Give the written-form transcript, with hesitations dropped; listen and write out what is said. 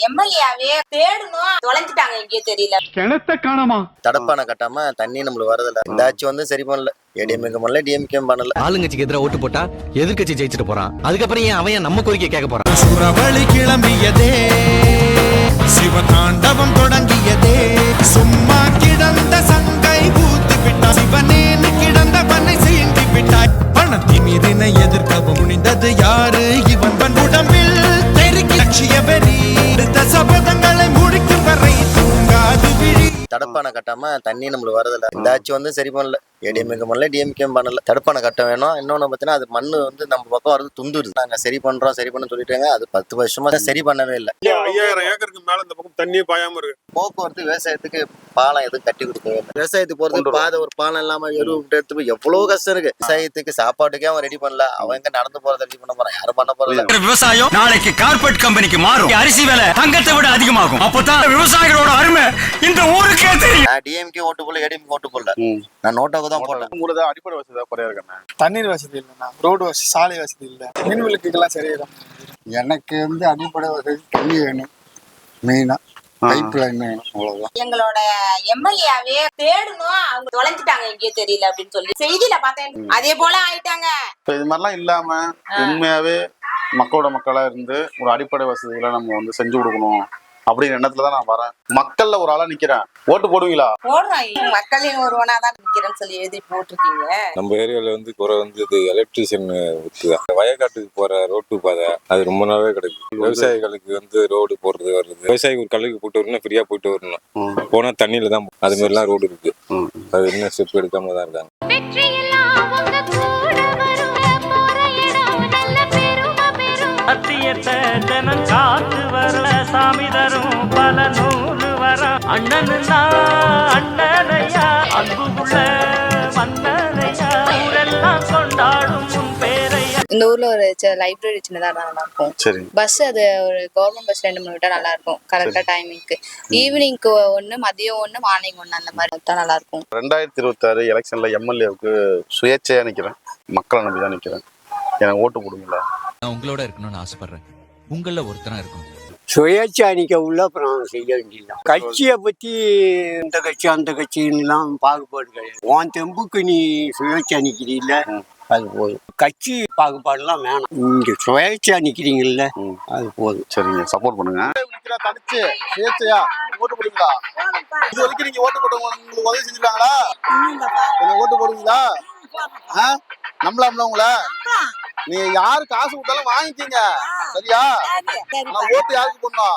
எம்எல்ஏவே தேடணும் தொலைஞ்சிட்டாங்க எங்கேயே தெரியல. கிணத்த காணமா தடுப்பான கட்டாம தண்ணி நம்மளுக்கு வரதில்ல. இந்த ஆட்சி வந்து சரி பண்ணல. ஏடிஎம்கே பண்ணல, டிஎம்கே பண்ணல. ஆளுங்கட்சிக்கு எதிராக ஓட்டு போட்டா எதிர்கட்சி ஜெயிச்சிட்டு போறான். அதுக்கப்புறம் ஏன் அவன் நம்ம கோரிக்கை கேட்க போறான்? சுரவழி கிளம்பியதே, சிவதாண்டவம் தொடங்கியதே, சும்மா கிடந்த சங்கை பூத்து விட்டாய், சிவனேன்னு கிடந்த பண்ணை சீண்டி விட்டாய். பணத்திமிரினை எதிர்க்கவும் முடிந்தது யாரு? இவன் உடம்பில் தெருக்கி லட்சிய வெறி, சபதங்களை முடிக்கும் வரை தூங்காது விழி. தடுப்பான கட்டாம தண்ணி நம்மளுக்கு வரதில்ல. இந்த ஆட்சி வந்து சரி பண்ணல. ஏடிஎம்கே பண்ணல, டிஎம்கே பண்ணல. தடுப்பான கட்டம் வேணும். இன்னொன்னு பார்த்தீங்கன்னா அது மண்ணு வந்து நம்ம பக்கம் வரது துண்டுருது. நாங்க சரி பண்றோம் சரி பண்ண சொல்லிட்டாங்க. அது 10 வருஷமா சரி பண்ணவே இல்லை. 5000 ஏக்கருக்கு மேல இந்த பக்கம் தண்ணியே பாயாம இருக்கு. போக்குவரத்து விவசாயத்துக்கு பாலம் எதுவும் கட்டி கொடுக்கவே இல்லை. விவசாயத்துக்கு போறதுக்கு பாதை ஒரு பாலம் இல்லாம எருவு எடுத்து போய் எவ்வளவு கஷ்டம் இருக்கு. விவசாயத்துக்கு சாப்பாட்டுக்கே அவன் ரெடி பண்ணல. அவன் எங்க நடந்து போறதை ரெடி பண்ண போறான்? யாரும் பண்ண போறது. விவசாயம் நாளைக்கு கார்பரேட் கம்பெனிக்கு மாறும். அரிசி விலை தங்கத்தை விட அதிகமாகும். அப்பதான் விவசாயிகளோட அருமை இந்த ஊருக்கே தெரியும். நான் டிஎம்கே ஓட்டு போடல, ஏடிஎம்கே ஓட்டு போடல. நான் நோட்டாக்கு தான் போட்டேன். உங்களுக்கு அடிப்படை வசதி குறையா இருக்கேன். தண்ணீர் வசதி இல்லைண்ணா, ரோடு வசதி, சாலை வசதி இல்லை, மின் விளக்குக்கெல்லாம் சரியிடும். எனக்கு வந்து அடிப்படை வசதி தண்ணி வேணும், மெயினா பைப் லைன் வேணும், அவ்வளவுதான். எங்களோட எம்எல்ஏவே தேடணும், அவங்க தொலைஞ்சிட்டாங்க எங்கேயே தெரியல அப்படின்னு சொல்லி செய்தியில பார்த்தேன். அதே போல ஆயிட்டாங்க. இது மாதிரிலாம் இல்லாம உண்மையாவே மக்களோட மக்களா இருந்து ஒரு அடிப்படை வசதிகளை நம்ம வந்து செஞ்சு கொடுக்கணும் அப்படிங்கிற எண்ணத்துலதான் நான் வரேன். மக்கள்ல ஒரு ஆளா நிக்கிறேன். ஓட்டு போடுவீங்களா? போடுறோம். மக்களின் ஒருவனாதான் நிக்கிறேன்னு சொல்லி எழுதி போட்டிருக்கீங்க. நம்ம ஏரியால வந்து குறை வந்து இது எலக்ட்ரிஷியன் வித்துதான். வயக்காட்டுக்கு போற ரோட்டு பாதை அது ரொம்ப நாளாவே கிடைக்கும். விவசாயிகளுக்கு வந்து ரோடு போடுறது வருது. விவசாயிக்கு ஒரு கல்லுக்கு போட்டு வரணும், ஃப்ரீயா போயிட்டு வரணும். போனா தண்ணியில தான் அது மாதிரி எல்லாம் ரோடு இருக்கு. அது இன்னும் ஸ்டெப் எடுக்காம தான் இருக்காங்க. ஜனம் காத்து வர சாமி தரும் பல நூறு வர அண்ணனுன்னா அண்ணனையா அன்புள்ள மன்னனையா ஊரெல்லாம் கொண்டாடும் உன் பேரையா. இந்த ஊர்ல ஒரு லைப்ரரி சின்னதா நல்லா இருக்கும். சரி. பஸ் அது ஒரு கவர்மெண்ட் பஸ் 2-3 விட்டா நல்லா இருக்கும். கரெக்டா டைமிங்க்கு ஈவினிங்க்கு 1, மதியம் 1, மார்னிங் 1 அந்த மாதிரி விட்டா நல்லா இருக்கும். 2026 எலெக்ஷன்ல எம்எல்ஏவுக்கு சுயேட்சையா நிக்கிறேன். மக்களை நம்பி தான் நிக்கிறேன். எனக்கு ஓட்டு போடுவீங்களா? நான் உங்களோட இருக்கணும்னு ஆசைப்படுறேன். உங்கள ஒருத்தனா இருக்கணும். சுயேட்சை அணிக்க உள்ள அப்புறம் செய்ய வேண்டியதுதான். கட்சியை பத்தி இந்த கட்சி அந்த கட்சின்னுலாம் பாகுபாடு கிடையாது. உன் தெம்புக்கு நீ சுயேட்சை அணிக்கிறீல்ல, அது போதும். கட்சி பாகுபாடுலாம் வேணாம். இங்க சுயேட்சை அணிக்கிறீங்கல்ல, அது போதும். சரிங்க, சப்போர்ட் பண்ணுங்க. தனிச்சு சுயேட்சையா ஓட்டு போடுவீங்களா? இது வரைக்கும் நீங்க ஓட்டு போட்டவங்க உங்களுக்கு உதவி செஞ்சிருக்காங்களா? ஓட்டு போடுவீங்களா? நம்பலாம்ல உங்களை? நீங்க யாரு காசு கொடுத்தாலும் வாங்கிக்கீங்க, சரியா? நான் ஓட்டு யாருக்கு போடணும்?